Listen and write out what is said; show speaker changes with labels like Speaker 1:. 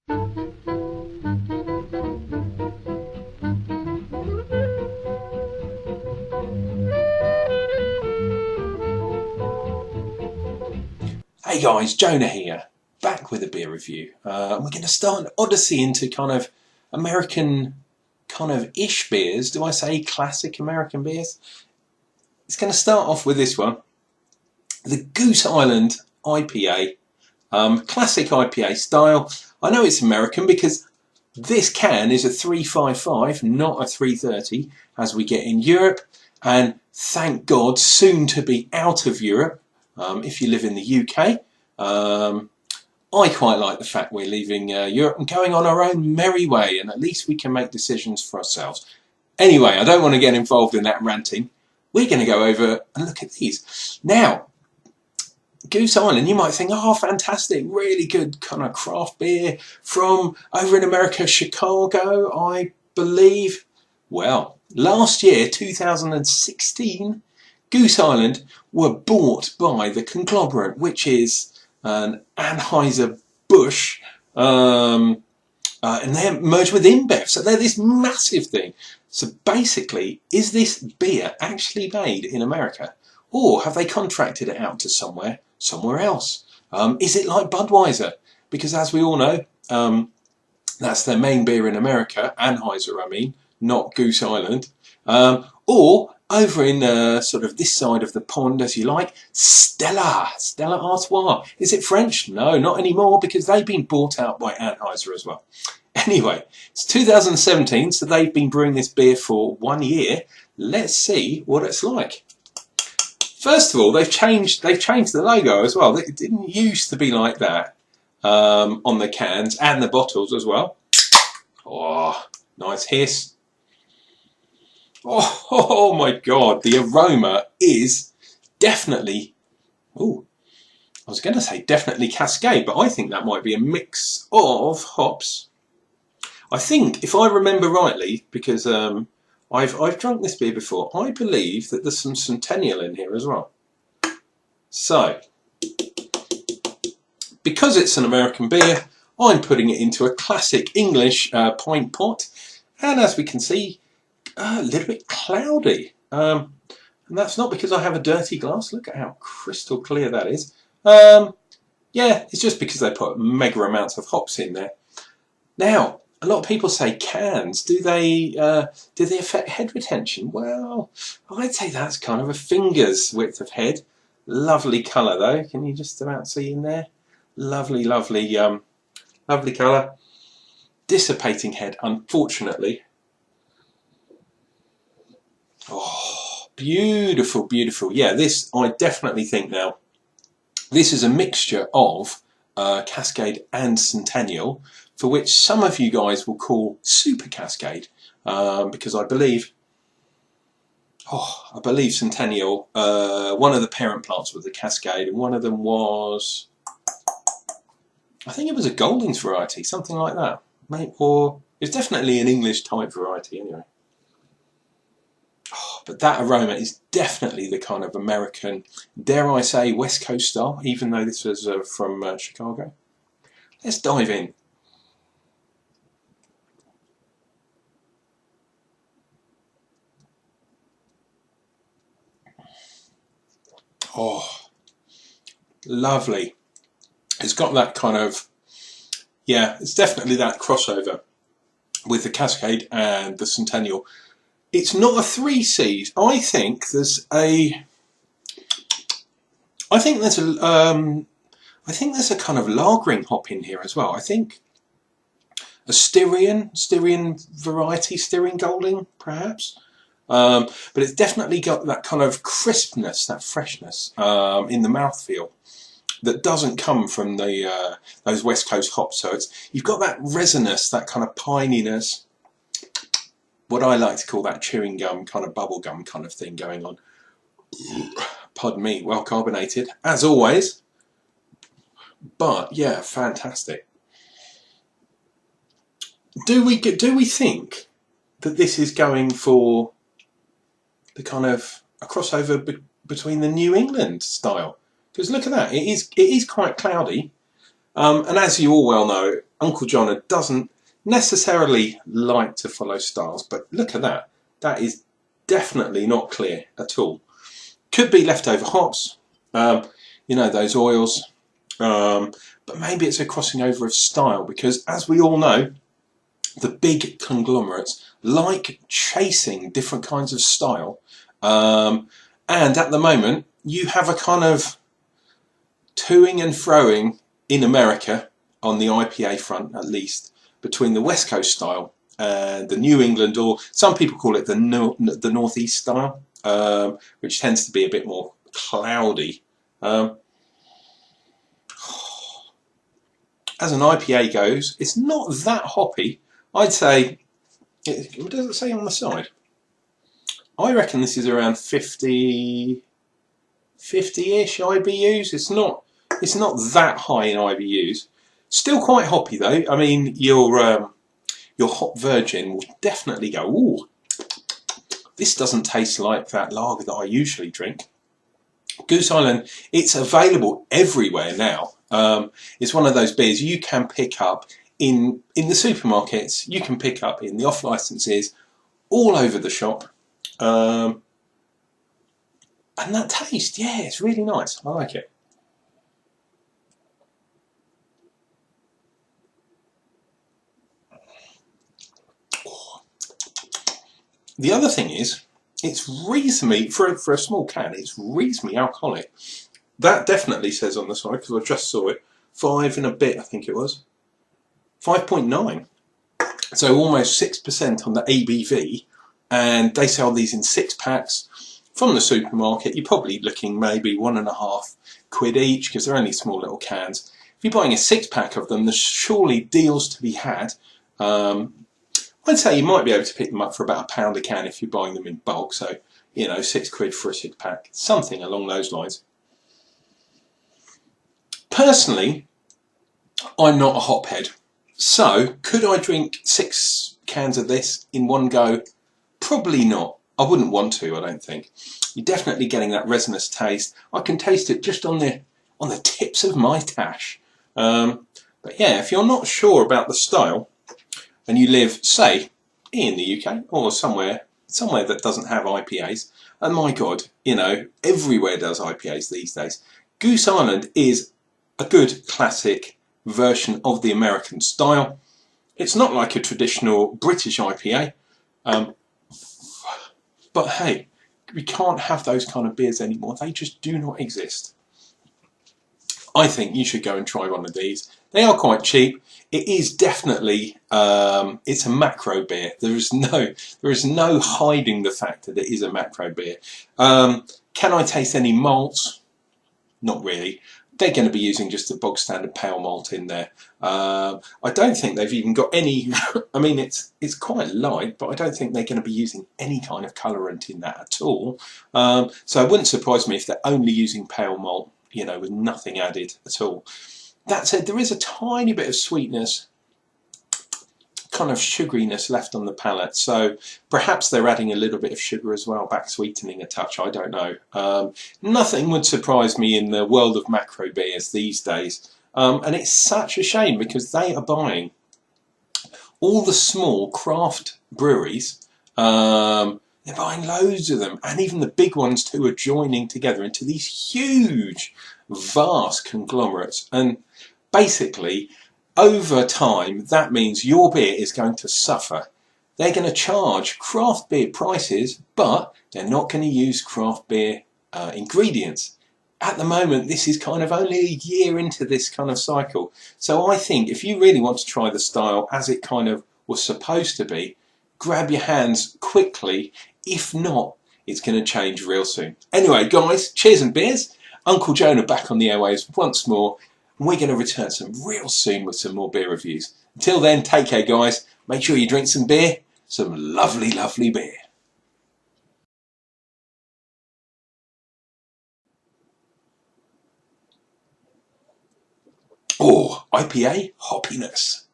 Speaker 1: Hey guys, Jonah here, back with a beer review. We're going to start an odyssey into kind of American kind of ish beers. Do I say classic American beers? It's going to start off with this one, the Goose Island IPA, classic IPA style. I know it's American because this can is a 355, not a 330 as we get in Europe, and thank God soon to be out of Europe. If you live in the UK, I quite like the fact we're leaving Europe and going on our own merry way, and at least we can make decisions for ourselves. Anyway, I don't want to get involved in that ranting. We're going to go over and look at these. Now, Goose Island, you might think, oh, fantastic, really good kind of craft beer from over in America, Chicago, I believe. Well, last year, 2016, Goose Island were bought by the conglomerate, which is an Anheuser-Busch, and they're merged with InBev, so they're this massive thing. So basically, is this beer actually made in America, or have they contracted it out to somewhere else? Is it like Budweiser? Because as we all know, that's their main beer in America, Anheuser I mean, not Goose Island. Or over in sort of this side of the pond, as you like, Stella Artois. Is it French? No, not anymore, because they've been bought out by Anheuser as well. Anyway, it's 2017, so they've been brewing this beer for 1 year. Let's see what it's like. First of all, they've changed the logo as well. It didn't used to be like that on the cans and the bottles as well. Oh, nice hiss. Oh my God, the aroma is definitely, oh, I was going to say definitely Cascade, but I think that might be a mix of hops. I think, if I remember rightly, because I've drunk this beer before, I believe that there's some Centennial in here as well. So, because it's an American beer, I'm putting it into a classic English pint pot, and as we can see, a little bit cloudy, and that's not because I have a dirty glass. Look at how crystal clear that is. Yeah, it's just because they put mega amounts of hops in there. Now, a lot of people say cans. Do they affect head retention? Well, I'd say that's kind of a finger's width of head. Lovely colour though. Can you just about see in there? Lovely, lovely, lovely colour. Dissipating head, unfortunately. Oh, beautiful, beautiful. Yeah, this, I definitely think now, this is a mixture of Cascade and Centennial, for which some of you guys will call Super Cascade, because I believe Centennial, one of the parent plants was the Cascade, and one of them was, I think it was a Goldings variety, something like that. Or it's definitely an English type variety anyway. But that aroma is definitely the kind of American, dare I say, West Coast style, even though this was from Chicago. Let's dive in. Oh, lovely. It's got that kind of, yeah, it's definitely that crossover with the Cascade and the Centennial. It's not a 3 C's. I think there's a kind of lagering hop in here as well. I think a Styrian variety, Styrian Golding perhaps. But it's definitely got that kind of crispness, that freshness in the mouthfeel that doesn't come from the those West Coast hops. So you've got that resinous, that kind of pininess, what I like to call that chewing gum, kind of bubble gum kind of thing going on. Pardon me, well carbonated, as always. But yeah, fantastic. Do we think that this is going for the kind of a crossover between the New England style? Because look at that, it is quite cloudy. And as you all well know, Uncle John doesn't necessarily like to follow styles, but look at that. That is definitely not clear at all. Could be leftover hops, you know, those oils, but maybe it's a crossing over of style, because as we all know, the big conglomerates like chasing different kinds of style, and at the moment you have a kind of toing and froing in America on the IPA front, at least, between the West Coast style and the New England, or some people call it the Northeast style, which tends to be a bit more cloudy. As an IPA goes, it's not that hoppy. I'd say, what does it say on the side? I reckon this is around 50-ish IBUs. It's not that high in IBUs. Still quite hoppy though. I mean, your hop virgin will definitely go, ooh, this doesn't taste like that lager that I usually drink. Goose Island, it's available everywhere now. It's one of those beers you can pick up in the supermarkets, you can pick up in the off licenses, all over the shop. And that taste, yeah, it's really nice. I like it. The other thing is, it's reasonably, for a small can, it's reasonably alcoholic. That definitely says on the side, because I just saw it, 5 and a bit, I think it was. 5.9. So almost 6% on the ABV, and they sell these in 6-packs from the supermarket. You're probably looking maybe £1.50 each, because they're only small little cans. If you're buying a 6-pack of them, there's surely deals to be had. I'd say you might be able to pick them up for about £1 a can if you're buying them in bulk. So, you know, £6 for a 6-pack, something along those lines. Personally, I'm not a hophead. So, could I drink 6 cans of this in one go? Probably not. I wouldn't want to, I don't think. You're definitely getting that resinous taste. I can taste it just on the tips of my tash. But yeah, if you're not sure about the style, and you live, say, in the UK or somewhere that doesn't have IPAs, and my God, you know, everywhere does IPAs these days, Goose Island is a good classic version of the American style. It's not like a traditional British IPA, but hey, we can't have those kind of beers anymore. They just do not exist. I think you should go and try one of these. They are quite cheap. It is definitely, it's a macro beer. There is no hiding the fact that it is a macro beer. Can I taste any malts? Not really. They're going to be using just a bog standard pale malt in there. I don't think they've even got any, I mean it's quite light, but I don't think they're going to be using any kind of colourant in that at all. So it wouldn't surprise me if they're only using pale malt, you know, with nothing added at all. That said, there is a tiny bit of sweetness, kind of sugariness left on the palate, so perhaps they're adding a little bit of sugar as well, back sweetening a touch, I don't know. Nothing would surprise me in the world of macro beers these days, and it's such a shame because they are buying all the small craft breweries, they're buying loads of them, and even the big ones too are joining together into these huge, vast conglomerates. And basically, over time, that means your beer is going to suffer. They're going to charge craft beer prices, but they're not going to use craft beer ingredients. At the moment, this is kind of only a year into this kind of cycle. So I think if you really want to try the style as it kind of was supposed to be, grab your hands quickly. If not, it's going to change real soon. Anyway, guys, cheers and beers. Uncle Jonah back on the airwaves once more. We're going to return some real soon with some more beer reviews. Until then, take care, guys. Make sure you drink some beer. Some lovely, lovely beer. Oh, IPA hoppiness.